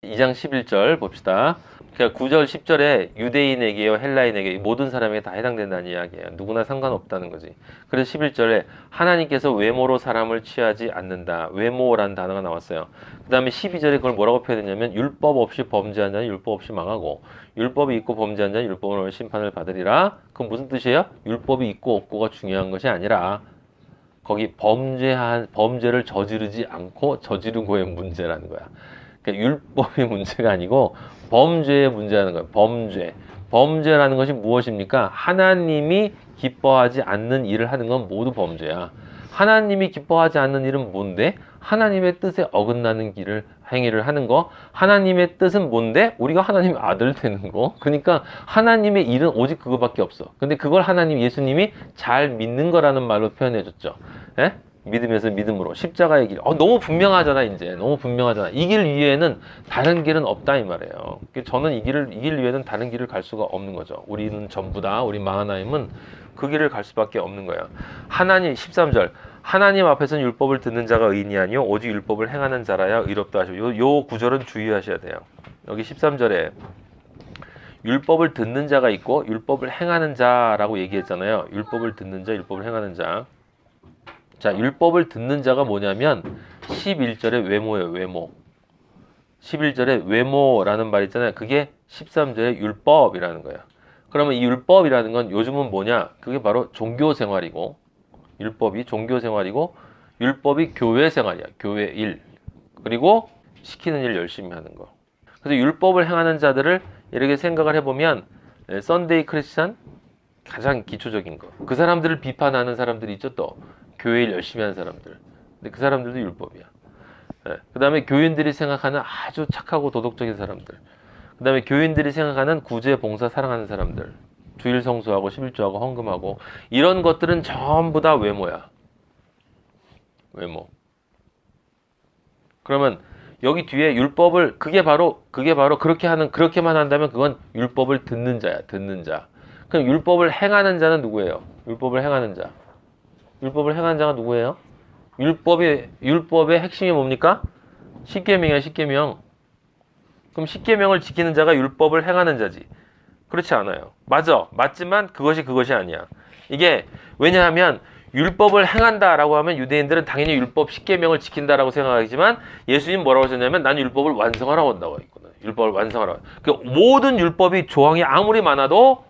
2장 11절 봅시다. 그러니까 9절 10절에 유대인에게요 헬라인에게 모든 사람에게 다 해당된다는 이야기예요. 누구나 상관없다는 거지. 그래서 11절에 하나님께서 외모로 사람을 취하지 않는다. 외모라는 단어가 나왔어요. 그 다음에 12절에 그걸 뭐라고 표현했냐면 율법 없이 범죄한 자는 율법 없이 망하고 율법이 있고 범죄한 자는 율법으로 심판을 받으리라. 그건 무슨 뜻이에요? 율법이 있고 없고가 중요한 것이 아니라 거기 범죄를 저지르지 않고 저지르고의 문제라는 거야. 그러니까 율법의 문제가 아니고 범죄의 문제라는 거예요. 범죄라는 것이 무엇입니까? 하나님이 기뻐하지 않는 일을 하는 건 모두 범죄야. 하나님이 기뻐하지 않는 일은 뭔데? 하나님의 뜻에 어긋나는 행위를 하는 거. 하나님의 뜻은 뭔데? 우리가 하나님의 아들 되는 거. 그러니까 하나님의 일은 오직 그거밖에 없어. 근데 그걸 예수님이 잘 믿는 거라는 말로 표현해 줬죠. 예? 믿음에서 믿음으로 십자가의 길. 너무 분명하잖아. 이제 너무 분명하잖아. 이 길 위에는 다른 길은 없다 이 말이에요. 저는 이 길 위에는 다른 길을 갈 수가 없는 거죠. 우리는 전부 다 우리 마하나임은 그 길을 갈 수밖에 없는 거예요. 하나님 13절 하나님 앞에서는 율법을 듣는 자가 의인이 아니요 오직 율법을 행하는 자라야 의롭다 하시고 요 구절은 주의하셔야 돼요. 여기 13절에 율법을 듣는 자가 있고 율법을 행하는 자라고 얘기했잖아요. 율법을 듣는 자, 율법을 행하는 자. 자, 율법을 듣는 자가 뭐냐면 11절의 외모예요. 외모. 11절에 외모라는 말 있잖아요. 그게 13절의 율법이라는 거예요. 그러면 이 율법이라는 건 요즘은 뭐냐? 그게 바로 종교생활이고 율법이 종교생활이고 율법이 교회생활이야. 교회 일. 그리고 시키는 일 열심히 하는 거. 그래서 율법을 행하는 자들을 이렇게 생각을 해보면 썬데이 크리스찬 가장 기초적인 거. 그 사람들을 비판하는 사람들이 있죠. 또 교회 일 열심히 하는 사람들. 근데 그 사람들도 율법이야. 그 다음에 교인들이 생각하는 아주 착하고 도덕적인 사람들. 그 다음에 교인들이 생각하는 구제, 봉사, 사랑하는 사람들. 주일 성수하고 11조하고 헌금하고 이런 것들은 전부 다 외모야. 외모. 그러면 여기 뒤에 율법을 그게 바로 그렇게만 한다면 그건 율법을 듣는 자야. 듣는 자. 그럼 율법을 행하는 자는 누구예요? 율법을 행하는 자. 율법을 행하는 자가 누구예요? 율법의 핵심이 뭡니까? 십계명이야, 십계명. 그럼 십계명을 지키는 자가 율법을 행하는 자지. 그렇지 않아요. 맞지만 그것이 아니야. 이게 왜냐하면 율법을 행한다라고 하면 유대인들은 당연히 율법 십계명을 지킨다라고 생각하지만 예수님 뭐라고 하셨냐면 난 율법을 완성하라고 한다고 했거든. 율법을 완성하라고. 그러니까 모든 율법이 조항이 아무리 많아도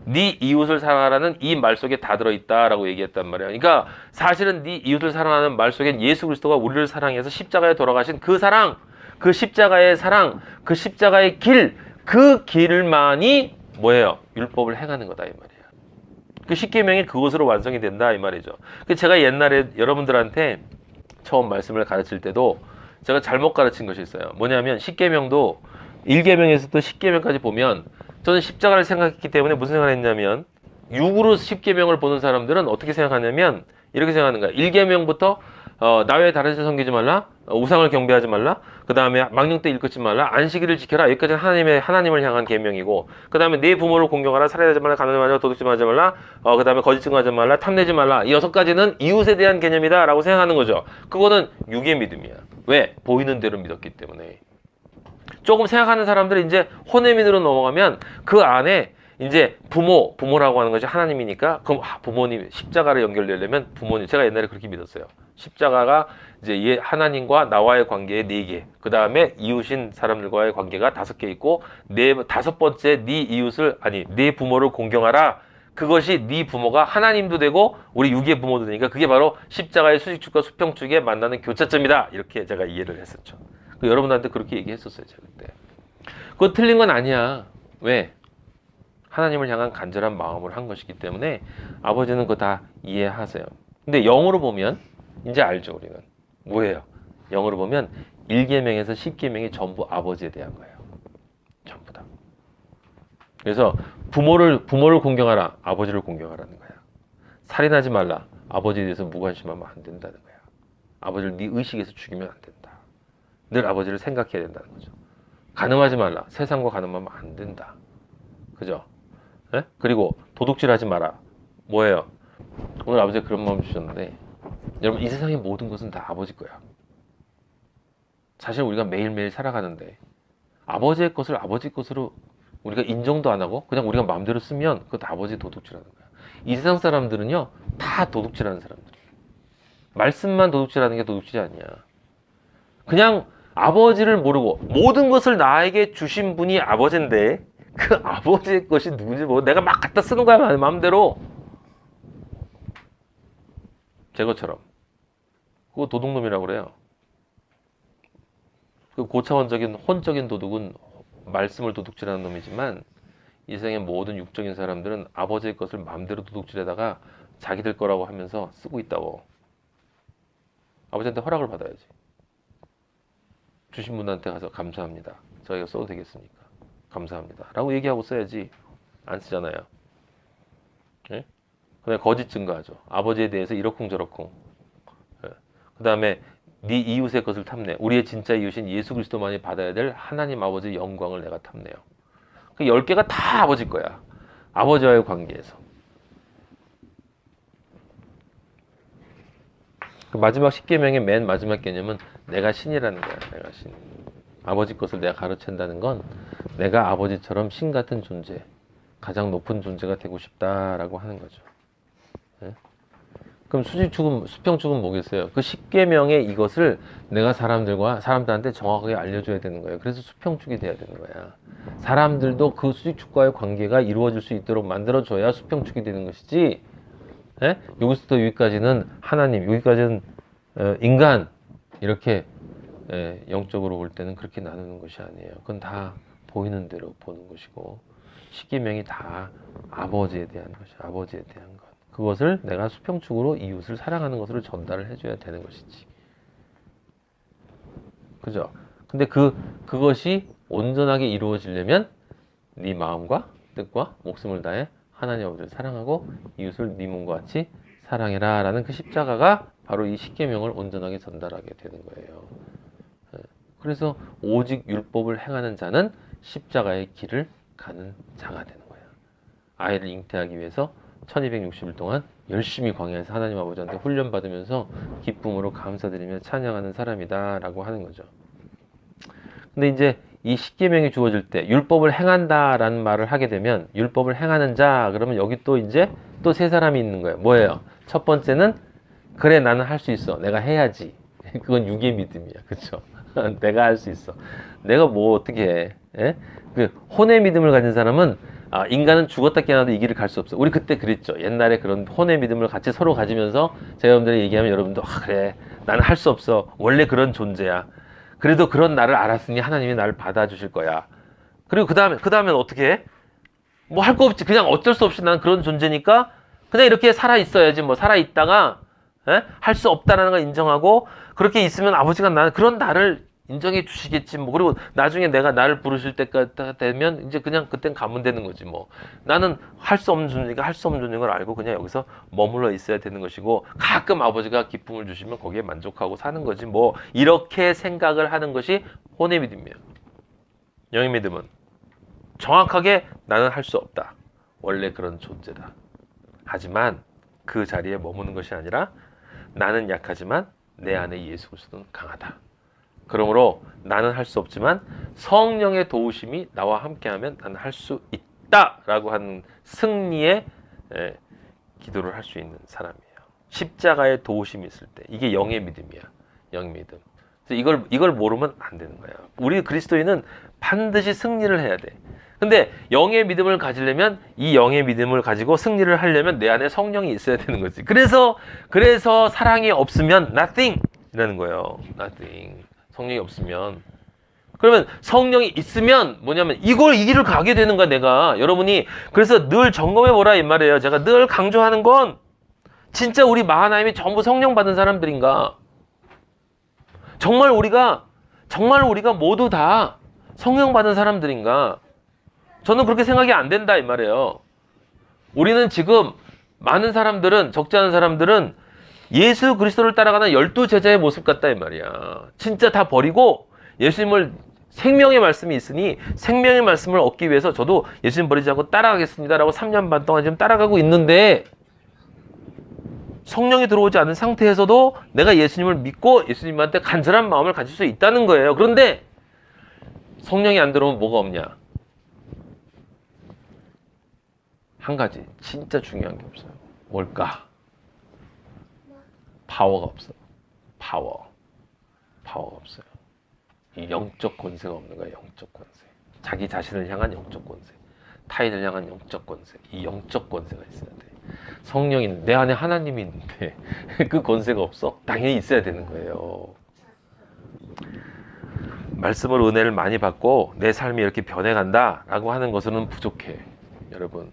네 이웃을 사랑하라는 이 말 속에 다 들어있다라고 얘기했단 말이야. 그러니까 사실은 네 이웃을 사랑하는 말 속엔 예수 그리스도가 우리를 사랑해서 십자가에 돌아가신 그 사랑, 그 십자가의 사랑, 그 십자가의 길, 그 길만이 뭐예요? 율법을 행하는 거다 이 말이야. 그 십계명이 그것으로 완성이 된다 이 말이죠. 제가 옛날에 여러분들한테 처음 말씀을 가르칠 때도 제가 잘못 가르친 것이 있어요. 뭐냐면 십계명도 1계명에서도 10계명까지 보면 저는 십자가를 생각했기 때문에 무슨 생각을 했냐면 육으로 십계명을 보는 사람들은 어떻게 생각하냐면 이렇게 생각하는 거야. 1계명부터 나 외에 다른 신 섬기지 말라, 우상을 경배하지 말라, 그 다음에 망령 때 일컫지 말라, 안식일을 지켜라. 여기까지는 하나님을 향한 계명이고, 그 다음에 네 부모를 공경하라, 살해하지 말라, 가늠하지 말라, 도둑질하지 말라, 그 다음에 거짓 증거하지 말라, 탐내지 말라. 이 6가지는 이웃에 대한 개념이다라고 생각하는 거죠. 그거는 육의 믿음이야. 왜? 보이는 대로 믿었기 때문에. 조금 생각하는 사람들이 이제 혼외민으로 넘어가면 그 안에 이제 부모라고 하는 것이 하나님이니까 그럼 부모님 십자가를 연결되려면 부모님 제가 옛날에 그렇게 믿었어요. 십자가가 이제 하나님과 나와의 관계에 4개, 그 다음에 이웃인 사람들과의 관계가 5개 있고 5번째 네 부모를 공경하라. 그것이 네 부모가 하나님도 되고 우리 육의 부모도 되니까 그게 바로 십자가의 수직축과 수평축에 만나는 교차점이다. 이렇게 제가 이해를 했었죠. 여러분한테 그렇게 얘기했었어요. 제가 그때. 그거 틀린 건 아니야. 왜? 하나님을 향한 간절한 마음을 한 것이기 때문에 아버지는 그거 다 이해하세요. 근데 영어로 보면 이제 알죠. 우리는. 뭐예요? 영어로 보면 1계명에서 10계명이 전부 아버지에 대한 거예요. 전부 다. 그래서 부모를 공경하라. 아버지를 공경하라는 거야. 살인하지 말라. 아버지에 대해서 무관심하면 안 된다는 거야. 아버지를 네 의식에서 죽이면 안 된다. 늘 아버지를 생각해야 된다는 거죠. 간음하지 말라. 세상과 간음하면 안 된다. 그죠? 네? 그리고 도둑질하지 마라. 뭐예요? 오늘 아버지가 그런 마음 주셨는데 여러분 이 세상의 모든 것은 다 아버지 거야. 사실 우리가 매일매일 살아가는데 아버지의 것을 아버지 것으로 우리가 인정도 안 하고 그냥 우리가 마음대로 쓰면 그것도 아버지 도둑질하는 거야. 이 세상 사람들은요 다 도둑질하는 사람들. 말씀만 도둑질하는 게 도둑질이 아니야. 그냥 아버지를 모르고 모든 것을 나에게 주신 분이 아버지인데 그 아버지의 것이 누군지 모르고 내가 막 갖다 쓰는 거야 마음대로. 제 것처럼. 그거 도둑놈이라고 그래요. 그 고차원적인 혼적인 도둑은 말씀을 도둑질하는 놈이지만 이 세상의 모든 육적인 사람들은 아버지의 것을 마음대로 도둑질에다가 자기들 거라고 하면서 쓰고 있다고. 아버지한테 허락을 받아야지. 주신 분한테 가서 감사합니다. 저희가 써도 되겠습니까? 감사합니다. 라고 얘기하고 써야지. 안 쓰잖아요. 예? 그 다음에 거짓 증거하죠. 아버지에 대해서 이러쿵저러쿵. 예. 그 다음에 네 이웃의 것을 탐내. 우리의 진짜 이웃인 예수 그리스도만이 받아야 될 하나님 아버지의 영광을 내가 탐내요. 그 10개가 다 아버지 거야. 아버지와의 관계에서. 그 마지막 10계명의 맨 마지막 개념은 내가 신이라는 거야. 내가 신. 아버지 것을 내가 가르친다는 건 내가 아버지처럼 신 같은 존재, 가장 높은 존재가 되고 싶다라고 하는 거죠. 네? 그럼 수평축은 뭐겠어요? 그 10계명의 이것을 내가 사람들한테 정확하게 알려줘야 되는 거예요. 그래서 수평축이 돼야 되는 거야. 사람들도 그 수직축과의 관계가 이루어질 수 있도록 만들어줘야 수평축이 되는 것이지. 예? 여기서부터 여기까지는 하나님, 여기까지는 인간 이렇게 영적으로 볼 때는 그렇게 나누는 것이 아니에요. 그건 다 보이는 대로 보는 것이고 10계명이 다 아버지에 대한 것이 아버지에 대한 것. 그것을 내가 수평축으로 이웃을 사랑하는 것으로 전달을 해줘야 되는 것이지. 그죠? 근데 그것이 온전하게 이루어지려면 네 마음과 뜻과 목숨을 다해 하나님 아버지를 사랑하고 이웃을 네 몸과 같이 사랑해라 라는 그 십자가가 바로 이 10계명을 온전하게 전달하게 되는 거예요. 그래서 오직 율법을 행하는 자는 십자가의 길을 가는 자가 되는 거예요. 아이를 잉태하기 위해서 1260일 동안 열심히 광야에서 하나님 아버지한테 훈련받으면서 기쁨으로 감사드리며 찬양하는 사람이다 라고 하는 거죠. 근데 이제 이 10계명이 주어질 때 율법을 행한다 라는 말을 하게 되면 율법을 행하는 자 그러면 여기 또 이제 또 세 사람이 있는 거예요. 뭐예요? 첫 번째는 그래 나는 할 수 있어. 내가 해야지. 그건 육의 믿음이야. 그렇죠? 내가 할 수 있어. 내가 뭐 어떻게 해? 예? 그 혼의 믿음을 가진 사람은 인간은 죽었다 깨어나도 이 길을 갈 수 없어. 우리 그때 그랬죠. 옛날에 그런 혼의 믿음을 같이 서로 가지면서 제가 여러분들이 얘기하면 여러분도 그래 나는 할 수 없어. 원래 그런 존재야. 그래도 그런 나를 알았으니 하나님이 나를 받아주실 거야. 그리고 그 다음에 어떻게 해? 뭐 할 거 없지. 그냥 어쩔 수 없이 난 그런 존재니까 그냥 이렇게 살아 있어야지. 뭐 살아 있다가 할 수 없다라는 걸 인정하고 그렇게 있으면 아버지가 그런 나를 인정해 주시겠지. 뭐 그리고 나중에 내가 나를 부르실 때가 되면 이제 그냥 그땐 가면 되는 거지. 뭐 나는 할 수 없는 존재니까 할 수 없는 존재인 걸 알고 그냥 여기서 머물러 있어야 되는 것이고 가끔 아버지가 기쁨을 주시면 거기에 만족하고 사는 거지. 뭐 이렇게 생각을 하는 것이 혼의 믿음이에요. 영의 믿음은 정확하게 나는 할 수 없다. 원래 그런 존재다. 하지만 그 자리에 머무는 것이 아니라 나는 약하지만 내 안에 예수 그리스도는 강하다. 그러므로 나는 할 수 없지만 성령의 도우심이 나와 함께하면 나는 할 수 있다라고 하는 승리의 기도를 할 수 있는 사람이에요. 십자가의 도우심이 있을 때 이게 영의 믿음이야. 영의 믿음. 그래서 이걸 모르면 안 되는 거야. 우리 그리스도인은 반드시 승리를 해야 돼. 근데 영의 믿음을 가지려면 이 영의 믿음을 가지고 승리를 하려면 내 안에 성령이 있어야 되는 거지. 그래서 사랑이 없으면 nothing 이라는 거예요. nothing. 성령이 없으면. 그러면 성령이 있으면 뭐냐면 이 길을 가게 되는 거야, 내가. 여러분이 그래서 늘 점검해 보라 이 말이에요. 제가 늘 강조하는 건 진짜 우리 마하나임이 전부 성령 받은 사람들인가? 정말 우리가 모두 다 성령 받은 사람들인가? 저는 그렇게 생각이 안 된다 이 말이에요. 우리는 지금 많은 사람들은 적지 않은 사람들은 예수 그리스도를 따라가는 12제자의 모습 같다 이 말이야. 진짜 다 버리고 예수님을 생명의 말씀이 있으니 생명의 말씀을 얻기 위해서 저도 예수님 버리지 않고 따라가겠습니다라고 3년 반 동안 지금 따라가고 있는데 성령이 들어오지 않은 상태에서도 내가 예수님을 믿고 예수님한테 간절한 마음을 가질 수 있다는 거예요. 그런데 성령이 안 들어오면 뭐가 없냐? 한 가지 진짜 중요한 게 없어요. 뭘까? 파워가 없어. 파워가 없어요. 이 영적 권세가 없는 거야. 영적 권세. 자기 자신을 향한 영적 권세, 타인을 향한 영적 권세. 이 영적 권세가 있어야 돼. 성령이 내 안에 하나님이 있는데 그 권세가 없어? 당연히 있어야 되는 거예요. 말씀으로 은혜를 많이 받고 내 삶이 이렇게 변해간다 라고 하는 것은 부족해. 여러분,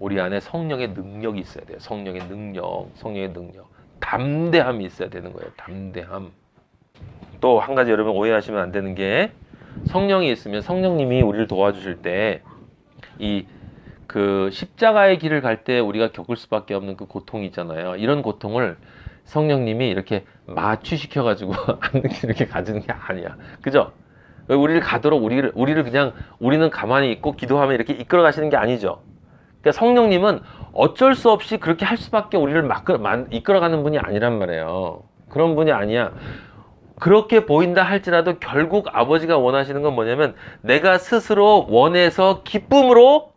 우리 안에 성령의 능력이 있어야 돼요. 성령의 능력. 담대함이 있어야 되는 거예요. 담대함. 또 한 가지 여러분 오해하시면 안 되는 게, 성령이 있으면 성령님이 우리를 도와주실 때 그 십자가의 길을 갈 때 우리가 겪을 수밖에 없는 그 고통이 있잖아요. 이런 고통을 성령님이 이렇게 마취시켜 가지고 이렇게 가지는 게 아니야. 그죠? 우리를 가도록 우리는 가만히 있고 기도하면 이렇게 이끌어 가시는 게 아니죠. 그러니까 성령님은 어쩔 수 없이 그렇게 할 수밖에 우리를 이끌어가는 분이 아니란 말이에요. 그런 분이 아니야. 그렇게 보인다 할지라도 결국 아버지가 원하시는 건 뭐냐면, 내가 스스로 원해서 기쁨으로,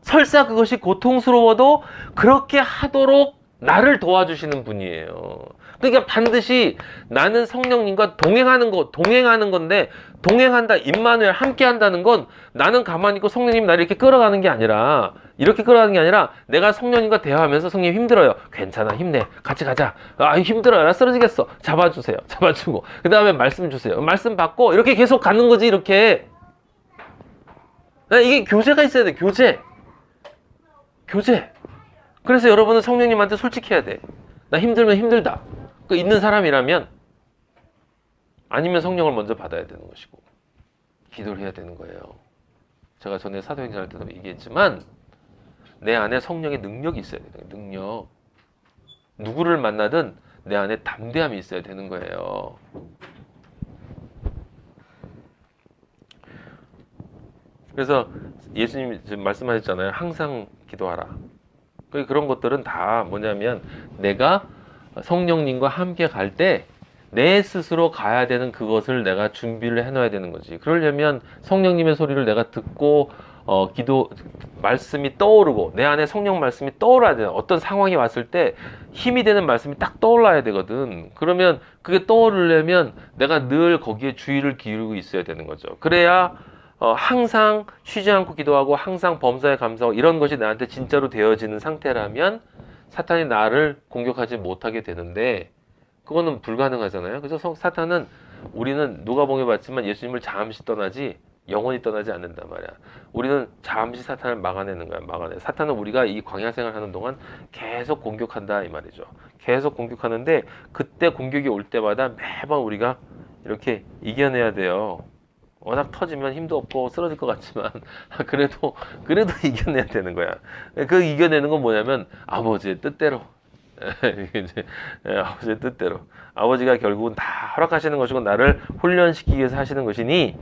설사 그것이 고통스러워도 그렇게 하도록 나를 도와주시는 분이에요. 그러니까 반드시 나는 성령님과 동행하는 건데, 동행한다, 임마누엘 함께 한다는 건 나는 가만히 있고 성령님이 나를 이렇게 끌어가는 게 아니라, 내가 성령님과 대화하면서, 성령님 힘들어요, 괜찮아, 힘내, 같이 가자, 아 힘들어요, 나 쓰러지겠어, 잡아주고 그 다음에 말씀 주세요, 말씀 받고, 이렇게 계속 가는 거지. 이렇게 이게 교제가 있어야 돼. 교제. 그래서 여러분은 성령님한테 솔직해야 돼. 나 힘들면 힘들다. 그 있는 사람이라면, 아니면 성령을 먼저 받아야 되는 것이고 기도를 해야 되는 거예요. 제가 전에 사도행전 할 때도 얘기했지만, 내 안에 성령의 능력이 있어야 돼요. 능력. 누구를 만나든 내 안에 담대함이 있어야 되는 거예요. 그래서 예수님이 지금 말씀하셨잖아요. 항상 기도하라. 그런 것들은 다 뭐냐면, 내가 성령님과 함께 갈 때 내 스스로 가야 되는 그것을 내가 준비를 해놔야 되는 거지. 그러려면 성령님의 소리를 내가 듣고 말씀이 떠오르고, 내 안에 성령 말씀이 떠올라야 돼요. 어떤 상황이 왔을 때 힘이 되는 말씀이 딱 떠올라야 되거든. 그러면 그게 떠오르려면 내가 늘 거기에 주의를 기울이고 있어야 되는 거죠. 그래야 항상 쉬지 않고 기도하고 항상 범사에 감사하고, 이런 것이 나한테 진짜로 되어지는 상태라면 사탄이 나를 공격하지 못하게 되는데, 그거는 불가능하잖아요. 그래서 우리는 누가복음에 봤지만 예수님을 잠시 떠나지 영원히 떠나지 않는단 말이야. 우리는 잠시 사탄을 막아내는 거야. 사탄은 우리가 이 광야 생활하는 동안 계속 공격한다 이 말이죠. 계속 공격하는데, 그때 공격이 올 때마다 매번 우리가 이렇게 이겨내야 돼요. 워낙 터지면 힘도 없고 쓰러질 것 같지만 그래도 이겨내야 되는 거야. 그 이겨내는 건 뭐냐면, 아버지의 뜻대로. 아버지의 뜻대로. 아버지가 결국은 다 허락하시는 것이고 나를 훈련시키기 위해서 하시는 것이니,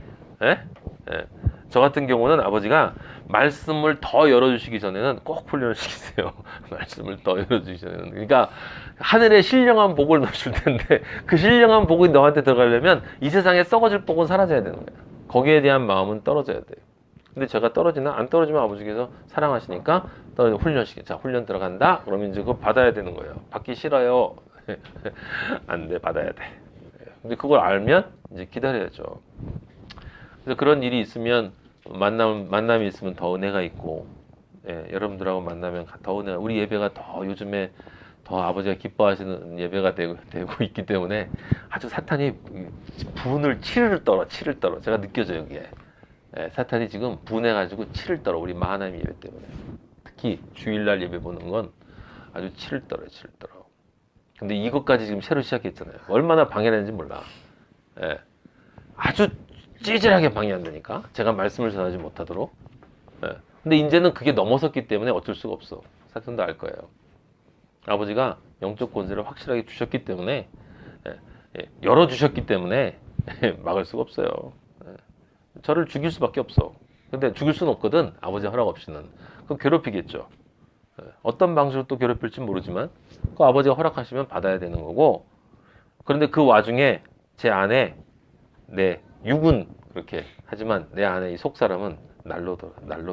저 같은 경우는 아버지가 말씀을 더 열어주시기 전에는 꼭 훈련을 시키세요. 말씀을 더 열어주시기 전에는. 그러니까 하늘에 신령한 복을 넣으실 텐데, 그 신령한 복이 너한테 들어가려면 이 세상에 썩어질 복은 사라져야 되는 거야. 거기에 대한 마음은 떨어져야 돼요. 근데 제가 안 떨어지면 아버지께서 사랑하시니까 자, 훈련 들어간다? 그러면 이제 그거 받아야 되는 거예요. 받기 싫어요. 안 돼, 받아야 돼. 근데 그걸 알면 이제 기다려야죠. 그래서 그런 일이 있으면, 만남이 있으면 더 은혜가 있고, 여러분들하고 만나면 더 은혜가, 우리 예배가 요즘에 더 아버지가 기뻐하시는 예배가 되고 있기 때문에 아주 사탄이 치를 떨어. 제가 느껴져요, 이게. 사탄이 지금 분해가지고 치를 떨어. 우리 마하나임 예배 때문에. 특히 주일날 예배 보는 건 아주 치를 떨어요. 근데 이것까지 지금 새로 시작했잖아요. 얼마나 방해되는지 몰라. 아주 찌질하게 방해한다니까. 제가 말씀을 전하지 못하도록. 근데 이제는 그게 넘어섰기 때문에 어쩔 수가 없어. 사탄도 알 거예요. 아버지가 영적 권세를 확실하게 주셨기 때문에, 열어주셨기 때문에 막을 수가 없어요. 저를 죽일 수밖에 없어. 근데 죽일 수는 없거든. 아버지 허락 없이는. 그럼 괴롭히겠죠. 어떤 방식으로 또 괴롭힐지 모르지만 그 아버지가 허락하시면 받아야 되는 거고, 그런데 그 와중에 제 안에 내 육은 그렇게 하지만 내 안에 이 속 사람은 날로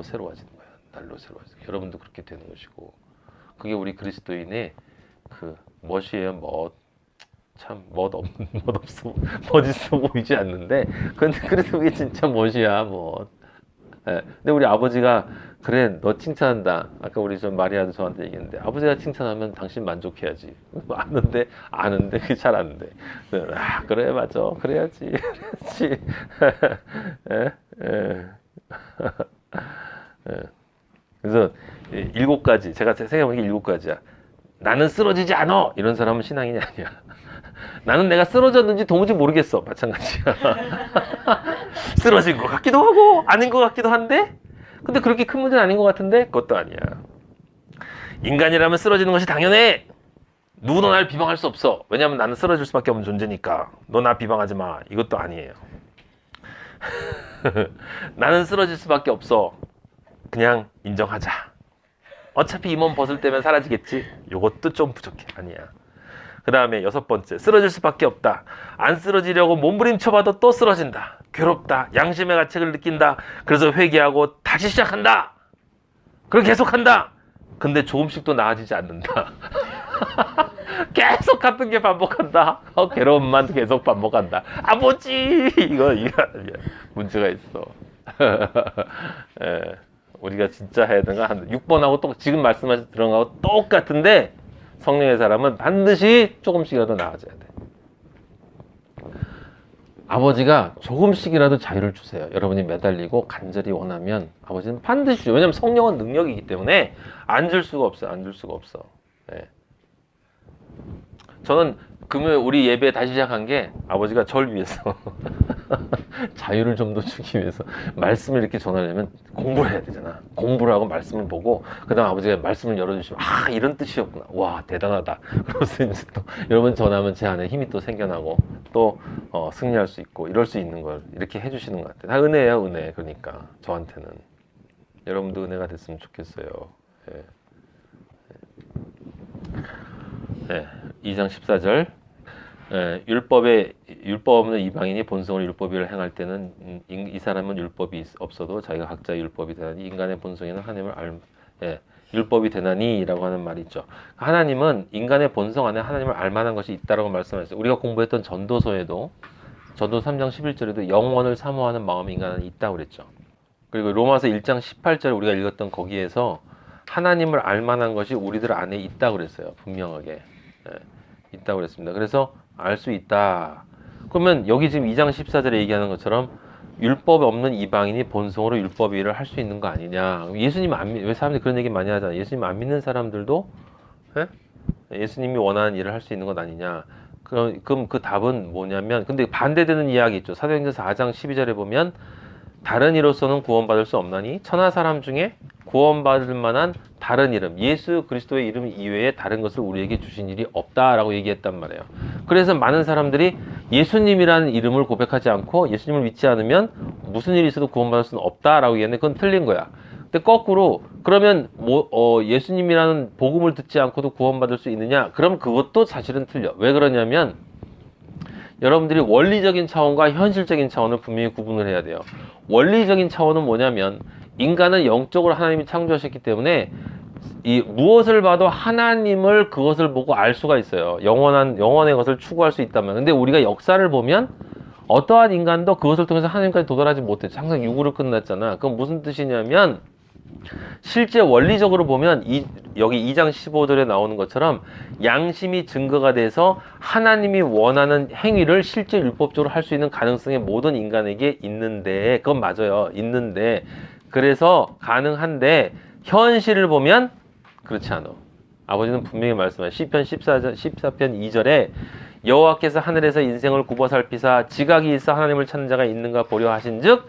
새로워지는 거야. 날로 새로워지는. 여러분도 그렇게 되는 것이고, 그게 우리 그리스도인의 그 멋이에요. 참 멋있어 보이지 않는데, 근데 그래도 그게 진짜 멋이야. 근데 우리 아버지가 그래 너 칭찬한다. 아까 우리 좀 마리아도 저한테 얘기했는데, 아버지가 칭찬하면 당신 만족해야지. 아는데 그게 잘 안 돼. 그래 맞아 그래야지. 에? 에. 그래서 7가지, 제가 생각해보니까 7가지야. 나는 쓰러지지 않아. 이런 사람은 신앙인이 아니야. 나는 내가 쓰러졌는지 도무지 모르겠어. 마찬가지야. 쓰러진 것 같기도 하고 아닌 것 같기도 한데, 근데 그렇게 큰 문제는 아닌 것 같은데, 그것도 아니야. 인간이라면 쓰러지는 것이 당연해. 누구도 날 비방할 수 없어. 왜냐면 나는 쓰러질 수밖에 없는 존재니까. 너 나 비방하지 마. 이것도 아니에요. 나는 쓰러질 수밖에 없어. 그냥 인정하자. 어차피 이 몸 벗을 때면 사라지겠지. 요것도 좀 부족해. 아니야. 그 다음에 6번째, 쓰러질 수밖에 없다. 안 쓰러지려고 몸부림쳐봐도 또 쓰러진다. 괴롭다. 양심의 가책을 느낀다. 그래서 회개하고 다시 시작한다. 그걸 계속한다. 근데 조금씩 또 나아지지 않는다. 계속 같은 게 반복한다. 괴로움만 계속 반복한다. 뭐지? 이거 문제가 있어. 우리가 진짜 해야 되는 건 한 6번하고 또 지금 말씀하신 들은 거하고 똑같은데, 성령의 사람은 반드시 조금씩이라도 나아져야 돼. 아버지가 조금씩이라도 자유를 주세요. 여러분이 매달리고 간절히 원하면 아버지는 반드시 줘요. 왜냐하면 성령은 능력이기 때문에 안 줄 수가 없어요. 안 줄 수가 없어. 네. 저는 금요일 우리 예배 다시 시작한 게 아버지가 절 위해서 자유를 좀 더 주기 위해서, 말씀을 이렇게 전하려면 공부를 해야 되잖아. 공부를 하고 말씀을 보고 그 다음 아버지가 말씀을 열어주시면 이런 뜻이었구나. 와 대단하다. 그러면서 이제 또 여러분 전하면 제 안에 힘이 또 생겨나고 또 승리할 수 있고 이럴 수 있는 걸 이렇게 해주시는 것 같아요. 다 은혜예요. 은혜. 그러니까 저한테는 여러분도 은혜가 됐으면 좋겠어요. 예. 네. 2장 14절. 율법 없는 이방인이 본성으로 율법을 행할 때는 이 사람은 율법이 없어도 자기가 각자의 율법이 되나니 인간의 본성에는 하나님을 율법이 되나니 라고 하는 말이 있죠. 하나님은 인간의 본성 안에 하나님을 알만한 것이 있다라고 말씀하셨어요. 우리가 공부했던 전도서에도, 전도 3장 11절에도 영원을 사모하는 마음이 인간 안에 있다고 그랬죠. 그리고 로마서 1장 18절 우리가 읽었던 거기에서 하나님을 알만한 것이 우리들 안에 있다고 그랬어요. 분명하게 있다고 그랬습니다. 그래서 알 수 있다. 그러면 여기 지금 2장 14절에 얘기하는 것처럼 율법 없는 이방인이 본성으로 율법 일을 할 수 있는 거 아니냐. 예수님 안 왜 사람들이 그런 얘기 많이 하잖아요. 예수님 안 믿는 사람들도 예수님이 원하는 일을 할 수 있는 것 아니냐. 그럼 그 답은 뭐냐면, 근데 반대되는 이야기 있죠. 사도행전 4장 12절에 보면 다른 이로서는 구원받을 수 없나니 천하 사람 중에 구원받을 만한 다른 이름, 예수 그리스도의 이름 이외에 다른 것을 우리에게 주신 일이 없다라고 얘기했단 말이에요. 그래서 많은 사람들이 예수님이라는 이름을 고백하지 않고 예수님을 믿지 않으면 무슨 일이 있어도 구원받을 수는 없다라고 얘기했는데, 그건 틀린 거야. 근데 거꾸로 그러면 예수님이라는 복음을 듣지 않고도 구원받을 수 있느냐? 그럼 그것도 사실은 틀려. 왜 그러냐면 여러분들이 원리적인 차원과 현실적인 차원을 분명히 구분을 해야 돼요. 원리적인 차원은 뭐냐면 인간은 영적으로 하나님이 창조하셨기 때문에 무엇을 봐도 하나님을 그것을 보고 알 수가 있어요. 영원의 것을 추구할 수 있다면. 근데 우리가 역사를 보면 어떠한 인간도 그것을 통해서 하나님까지 도달하지 못했죠. 항상 육으로 끝났잖아. 그건 무슨 뜻이냐면 실제 원리적으로 보면 여기 2장 15절에 나오는 것처럼 양심이 증거가 돼서 하나님이 원하는 행위를 실제 율법적으로 할 수 있는 가능성이 모든 인간에게 있는데, 그건 맞아요. 있는데, 그래서 가능한데 현실을 보면 그렇지 않아. 아버지는 분명히 말씀하셔요. 시편 14편 2절에 여호와께서 하늘에서 인생을 굽어 살피사 지각이 있어 하나님을 찾는 자가 있는가 보려 하신즉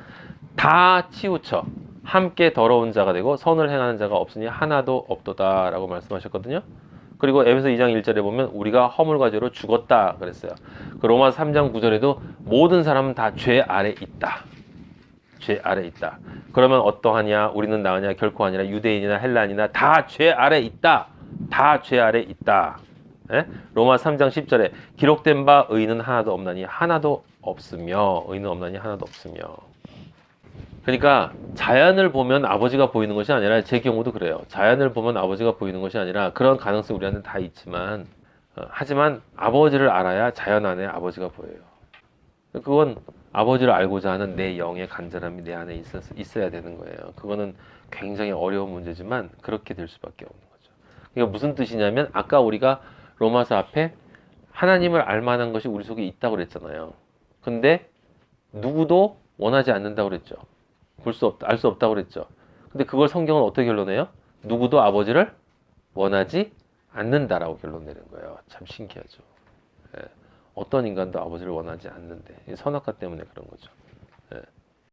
다 치우쳐 함께 더러운 자가 되고 선을 행하는 자가 없으니 하나도 없도다 라고 말씀하셨거든요. 그리고 에베소 2장 1절에 보면 우리가 허물과 죄로 죽었다 그랬어요. 그 로마 3장 9절에도 모든 사람은 다 죄 아래 있다. 죄 아래 있다. 그러면 어떠하냐? 우리는 나으냐? 결코 아니라 유대인이나 헬라인이나 다 죄 아래 있다. 다 죄 아래 있다. 예? 로마 3장 10절에 기록된 바 의인은 하나도 없나니 하나도 없으며 의는 없나니 하나도 없으며. 그러니까 자연을 보면 아버지가 보이는 것이 아니라 제 경우도 그래요. 자연을 보면 아버지가 보이는 것이 아니라 그런 가능성이 우리한테 다 있지만 하지만 아버지를 알아야 자연 안에 아버지가 보여요. 그건 아버지를 알고자 하는 내 영의 간절함이 내 안에 있어야 되는 거예요. 그거는 굉장히 어려운 문제지만 그렇게 될 수밖에 없는 거죠. 그러니까 무슨 뜻이냐면 아까 우리가 로마서 앞에 하나님을 알 만한 것이 우리 속에 있다고 그랬잖아요. 근데 누구도 원하지 않는다고 그랬죠. 볼 수 없다, 알 수 없다고 그랬죠. 근데 그걸 성경은 어떻게 결론해요? 누구도 아버지를 원하지 않는다라고 결론 내는 거예요. 참 신기하죠. 예. 어떤 인간도 아버지를 원하지 않는데 선악과 때문에 그런 거죠. 예.